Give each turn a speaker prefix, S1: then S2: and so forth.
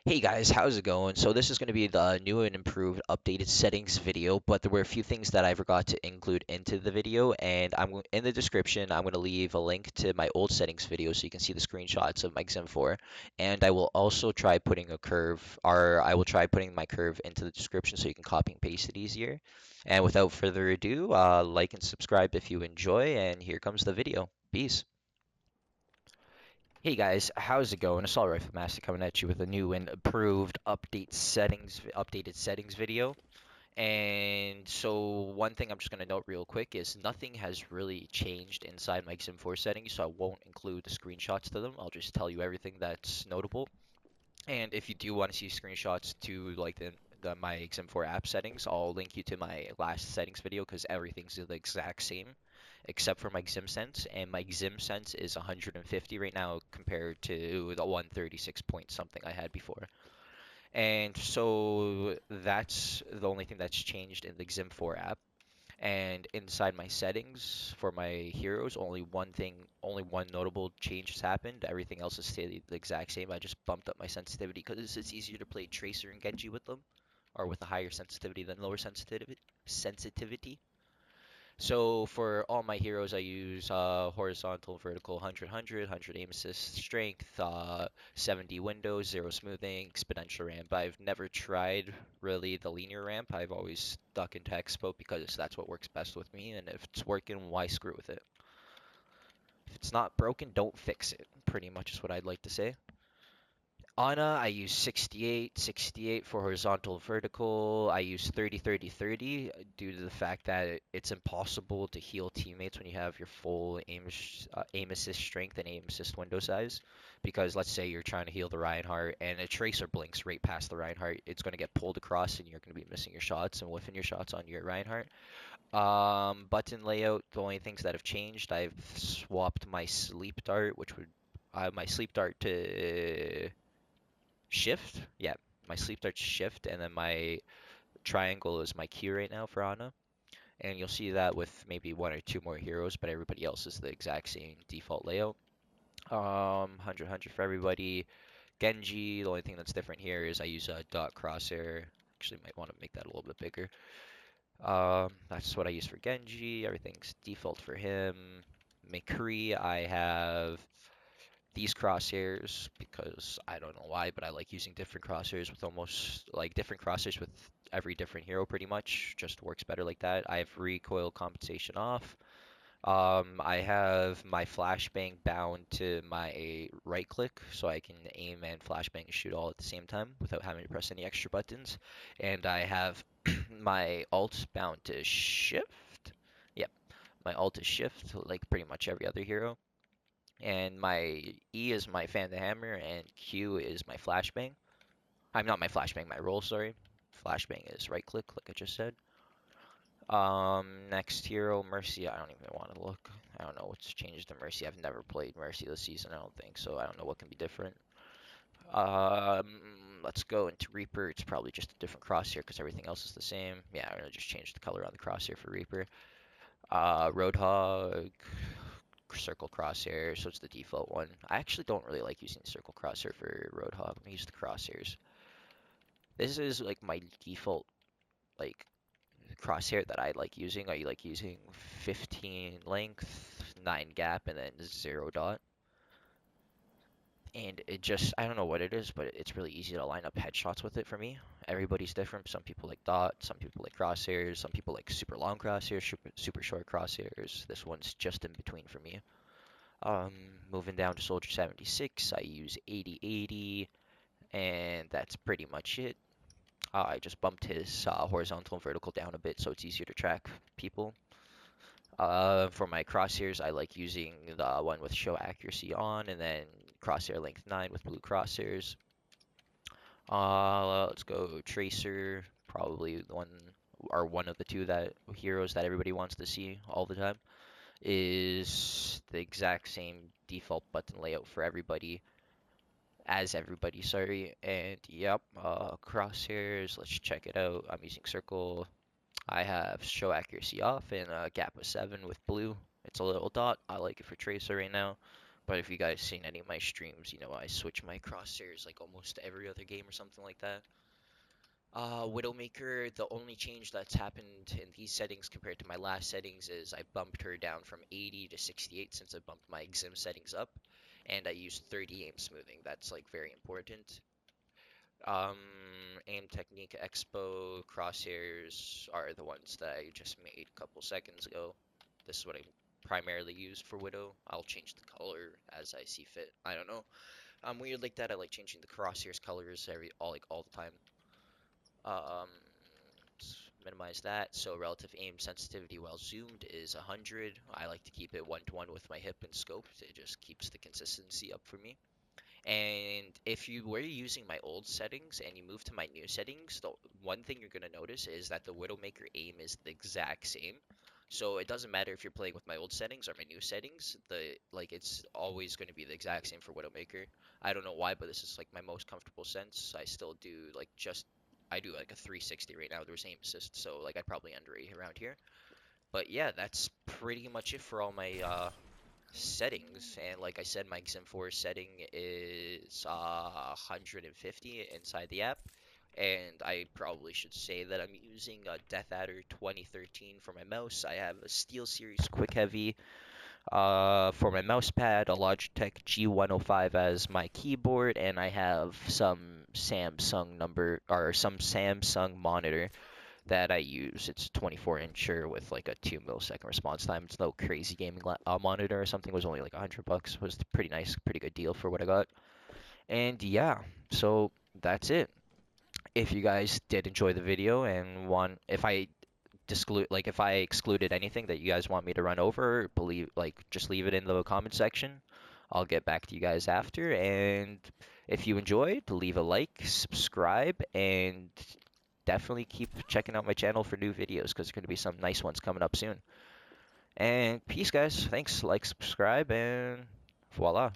S1: Hey guys, how's it going? So this is going to be the new and improved updated settings video, but there were a few things that I forgot to include into the video, and in the description, I'm going to leave a link to my old settings video so you can see the screenshots of my XiM4, and I will also try putting a curve, or I will try putting my curve into the description so you can copy and paste it easier. And without further ado, like and subscribe if you enjoy, and here comes the video. Peace. Hey guys, how's it going? Assault Rifle Master coming at you with a new and improved updated settings video. And so one thing I'm just gonna note real quick is nothing has really changed inside my XiM4 settings, so I won't include the screenshots to them. I'll just tell you everything that's notable. And if you do want to see screenshots to like my XiM4 app settings, I'll link you to my last settings video because everything's the exact same except for my XiM Sense, and my XiM Sense is 150 right now compared to the 136 point something I had before. And so that's the only thing that's changed in the XiM4 app. And inside my settings for my heroes, only one notable change has happened. Everything else is stayed the exact same. I just bumped up my sensitivity because it's easier to play Tracer and Genji with them, or with a higher sensitivity than lower sensitivity. So for all my heroes, I use horizontal, vertical, 100, 100 aim assist, strength, 70 windows, 0 smoothing, exponential ramp. I've never tried really the linear ramp. I've always stuck into expo because that's what works best with me. And if it's working, why screw with it? If it's not broken, don't fix it. Pretty much is what I'd like to say. Ana, I use 68, 68 for horizontal vertical. I use 30, 30, 30 due to the fact that it's impossible to heal teammates when you have your full aim assist strength and aim assist window size. Because let's say you're trying to heal the Reinhardt and a tracer blinks right past the Reinhardt, it's going to get pulled across and you're going to be missing your shots and whiffing your shots on your Reinhardt. Button layout, the only things that have changed, I've swapped my sleep dart, which would my sleep dart to shift. Yeah, my sleep dart's shift, and then my triangle is my Q right now for Ana. And you'll see that with maybe one or two more heroes, but everybody else is the exact same default layout. 100 for everybody. Genji, the only thing that's different here is I use a dot crosshair. Actually, might want to make that a little bit bigger. That's what I use for Genji. Everything's default for him. McCree, I have these crosshairs because I don't know why, but I like using different crosshairs with almost like different crosshairs with every different hero pretty much. Just works better like that. I have recoil compensation off. I have my flashbang bound to my right click so I can aim and flashbang and shoot all at the same time without having to press any extra buttons. And I have my alt bound to shift. Yep, my alt is shift like pretty much every other hero. And my E is my fan the hammer, and Q is my flashbang. I'm not my flashbang, my roll, sorry. Flashbang is right click, like I just said. Next hero, Mercy. I don't even want to look. I don't know what's changed to Mercy. I've never played Mercy this season, I don't think, so I don't know what can be different. Um, let's go into Reaper. It's probably just a different crosshair because everything else is the same. Yeah, I'm gonna just change the color on the crosshair for Reaper. Roadhog, circle crosshair, so it's the default one. I actually don't really like using circle crosshair for Roadhog. I'm gonna use the crosshairs. This is like my default like crosshair that I like using. I like using 15 length, 9 gap, and then 0 dot. And it just, I don't know what it is, but it's really easy to line up headshots with it for me. Everybody's different. Some people like dot, some people like crosshairs, some people like super long crosshairs, super short crosshairs. This one's just in between for me. Um, Moving down to Soldier 76, I use 80-80, and that's pretty much it. I just bumped his horizontal and vertical down a bit so it's easier to track people. For my crosshairs, I like using the one with show accuracy on, and then crosshair length 9 with blue crosshairs. Let's go Tracer, probably the one or one of the two that heroes that everybody wants to see all the time. Is the exact same default button layout for everybody as everybody, sorry. And yep, crosshairs, let's check it out. I'm using circle. I have show accuracy off and a gap of 7 with blue. It's a little dot. I like it for tracer right now. But if you guys seen any of my streams, you know I switch my crosshairs like almost every other game or something like that. Widowmaker, the only change that's happened in these settings compared to my last settings is I bumped her down from 80 to 68 since I bumped my XiM settings up, and I used 30 aim smoothing. That's like very important. Um, Aim Technique Expo crosshairs are the ones that I just made a couple seconds ago. This is what I primarily used for Widow. I'll change the color as I see fit. I don't know. I'm weird like that. I like changing the crosshairs colors all the time. Um, let's minimize that. So relative aim sensitivity while zoomed is 100. I like to keep it 1 to 1 with my hip and scope. It just keeps the consistency up for me. And if you were using my old settings and you move to my new settings, the one thing you're going to notice is that the Widowmaker aim is the exact same. So it doesn't matter if you're playing with my old settings or my new settings, it's always going to be the exact same for Widowmaker. I don't know why, but this is like my most comfortable sense. I do like a 360 right now. There's aim assist, so like I'd probably underrate around here. But yeah, that's pretty much it for all my settings. And like I said, my XiM4 setting is 150 inside the app. And I probably should say that I'm using a Death Adder 2013 for my mouse. I have a SteelSeries Quick Heavy for my mouse pad, a Logitech G105 as my keyboard, and I have some Samsung monitor that I use. It's a 24-incher with like a 2 millisecond response time. It's no crazy gaming monitor or something. It was only like $100. It was pretty nice, pretty good deal for what I got. And yeah, so that's it. If you guys did enjoy the video and want, if I excluded anything that you guys want me to run over, just leave it in the comment section. I'll get back to you guys after. And if you enjoyed, leave a like, subscribe, and definitely keep checking out my channel for new videos because there's going to be some nice ones coming up soon. And peace, guys. Thanks. Like, subscribe, and voila.